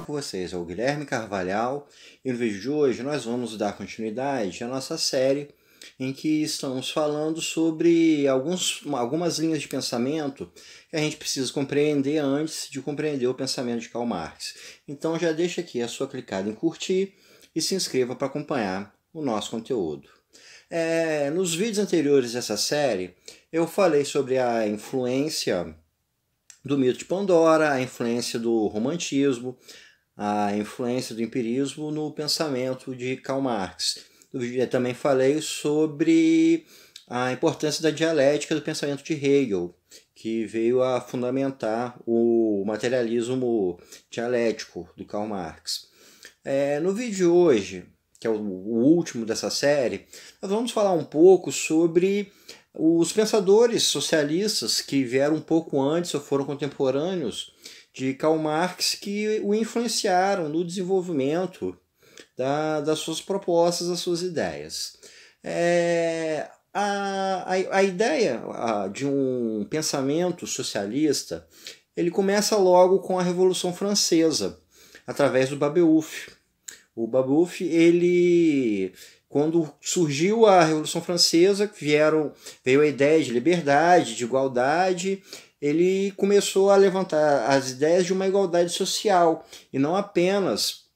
fala com vocês é o Guilherme Carvalhal e no vídeo de hoje nós vamos dar continuidade à nossa série em que estamos falando sobre algumas linhas de pensamento que a gente precisa compreender antes de compreender o pensamento de Karl Marx. Então já deixa aqui a sua clicada em curtir e se inscreva para acompanhar o nosso conteúdo. Nos vídeos anteriores dessa série eu falei sobre a influência do mito de Pandora, a influência do romantismo, a influência do empirismo no pensamento de Karl Marx. Eu também falei sobre a importância da dialética do pensamento de Hegel, que veio a fundamentar o materialismo dialético do Karl Marx. No vídeo de hoje, que é o último dessa série, nós vamos falar um pouco sobre os pensadores socialistas que vieram um pouco antes ou foram contemporâneos de Karl Marx que o influenciaram no desenvolvimento das suas propostas, das suas ideias. A ideia de um pensamento socialista ele começa logo com a Revolução Francesa, através do Babeuf. O Babeuf, quando surgiu a Revolução Francesa, veio a ideia de liberdade, de igualdade, ele começou a levantar as ideias de uma igualdade social, e não apenas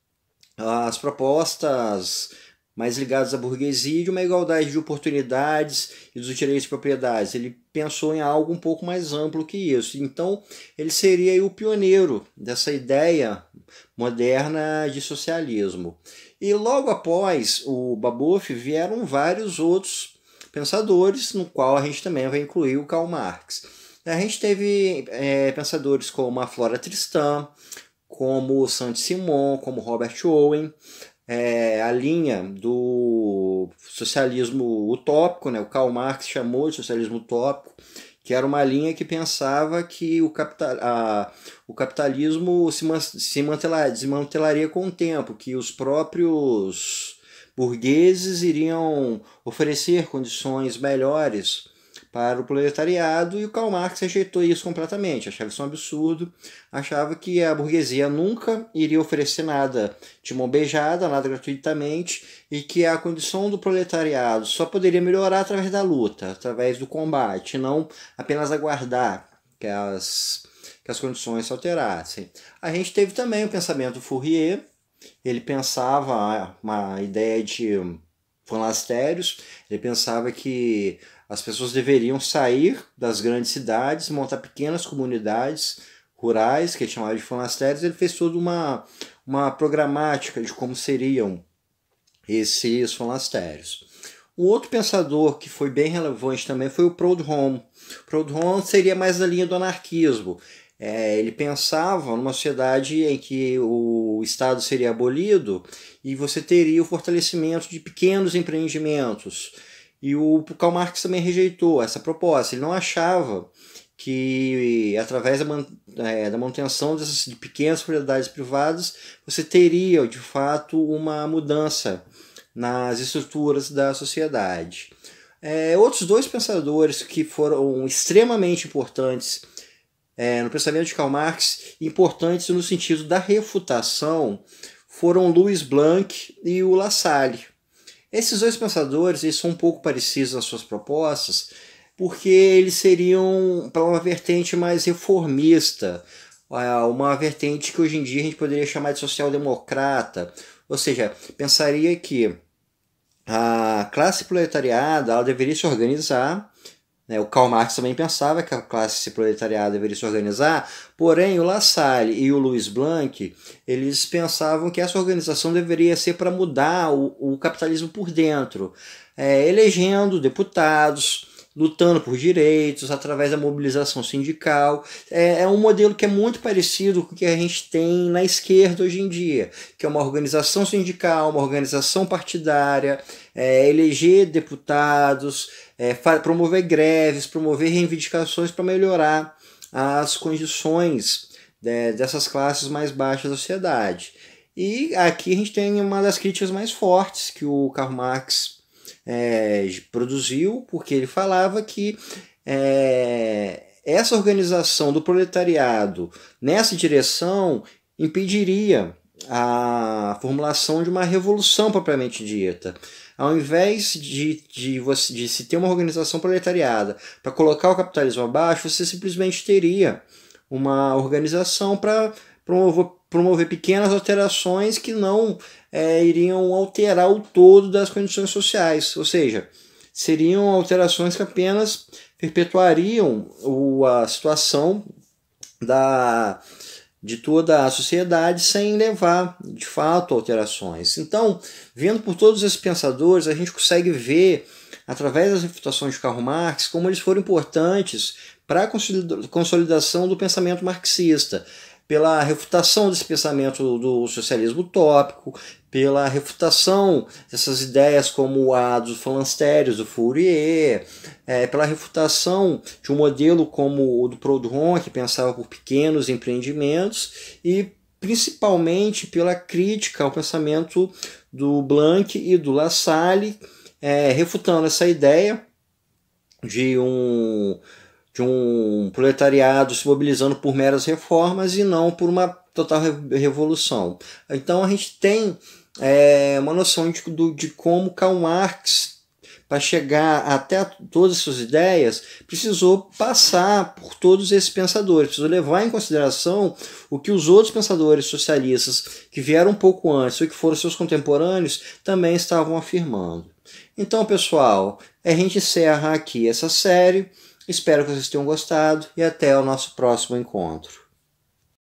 as propostas mais ligadas à burguesia de uma igualdade de oportunidades e dos direitos de propriedade. Ele pensou em algo um pouco mais amplo que isso. Então, ele seria o pioneiro dessa ideia moderna de socialismo. E logo após o Babeuf vieram vários outros pensadores, no qual a gente também vai incluir o Karl Marx. A gente teve pensadores como a Flora Tristan, como Saint-Simon, como Robert Owen, a linha do socialismo utópico, o Karl Marx chamou de socialismo utópico, que era uma linha que pensava que o capitalismo se desmantelaria com o tempo, que os próprios burgueses iriam oferecer condições melhores para o proletariado, e o Karl Marx rejeitou isso completamente, achava isso um absurdo, achava que a burguesia nunca iria oferecer nada de mão beijada, nada gratuitamente, e que a condição do proletariado só poderia melhorar através da luta, através do combate, não apenas aguardar que as condições se alterassem. A gente teve também o pensamento do Fourier, ele pensava uma ideia de fanlastérios, ele pensava que as pessoas deveriam sair das grandes cidades, montar pequenas comunidades rurais, que ele chamava de fanlastérios. Ele fez toda uma programática de como seriam esses fanlastérios. Um outro pensador que foi bem relevante também foi o Proudhon. Proudhon seria mais na linha do anarquismo. Ele pensava numa sociedade em que o Estado seria abolido e você teria o fortalecimento de pequenos empreendimentos. E o Karl Marx também rejeitou essa proposta. Ele não achava que, através da manutenção de pequenas propriedades privadas, você teria, de fato, uma mudança nas estruturas da sociedade. Outros dois pensadores que foram extremamente importantes no pensamento de Karl Marx, importantes no sentido da refutação, foram Louis Blanc e o Lassalle. Esses dois pensadores eles são um pouco parecidos nas suas propostas, porque eles seriam para uma vertente mais reformista, uma vertente que hoje em dia a gente poderia chamar de social-democrata, ou seja, pensaria que a classe proletariada ela deveria se organizar. O Karl Marx também pensava que a classe proletariada deveria se organizar, porém o Lassalle e o Louis Blanc eles pensavam que essa organização deveria ser para mudar o capitalismo por dentro, elegendo deputados, lutando por direitos através da mobilização sindical. É um modelo que é muito parecido com o que a gente tem na esquerda hoje em dia, que é uma organização sindical, uma organização partidária, eleger deputados, promover greves, promover reivindicações para melhorar as condições dessas classes mais baixas da sociedade. E aqui a gente tem uma das críticas mais fortes que o Karl Marx produziu, porque ele falava que essa organização do proletariado nessa direção impediria a formulação de uma revolução propriamente dita. Ao invés de se ter uma organização proletariada para colocar o capitalismo abaixo, você simplesmente teria uma organização para promover pequenas alterações que não iriam alterar o todo das condições sociais. Ou seja, seriam alterações que apenas perpetuariam a situação de toda a sociedade sem levar, de fato, a alterações. Então, vendo por todos esses pensadores, a gente consegue ver, através das refutações de Karl Marx, como eles foram importantes para a consolidação do pensamento marxista, pela refutação desse pensamento do socialismo utópico, pela refutação dessas ideias como a dos falansterios, do Fourier, pela refutação de um modelo como o do Proudhon, que pensava por pequenos empreendimentos, e principalmente pela crítica ao pensamento do Blanc e do Lassalle, refutando essa ideia de um proletariado se mobilizando por meras reformas e não por uma total revolução. Então a gente tem uma noção de como Karl Marx, para chegar até todas as suas ideias, precisou passar por todos esses pensadores, precisou levar em consideração o que os outros pensadores socialistas que vieram um pouco antes ou que foram seus contemporâneos também estavam afirmando. Então, pessoal, a gente encerra aqui essa série. Espero que vocês tenham gostado e até o nosso próximo encontro.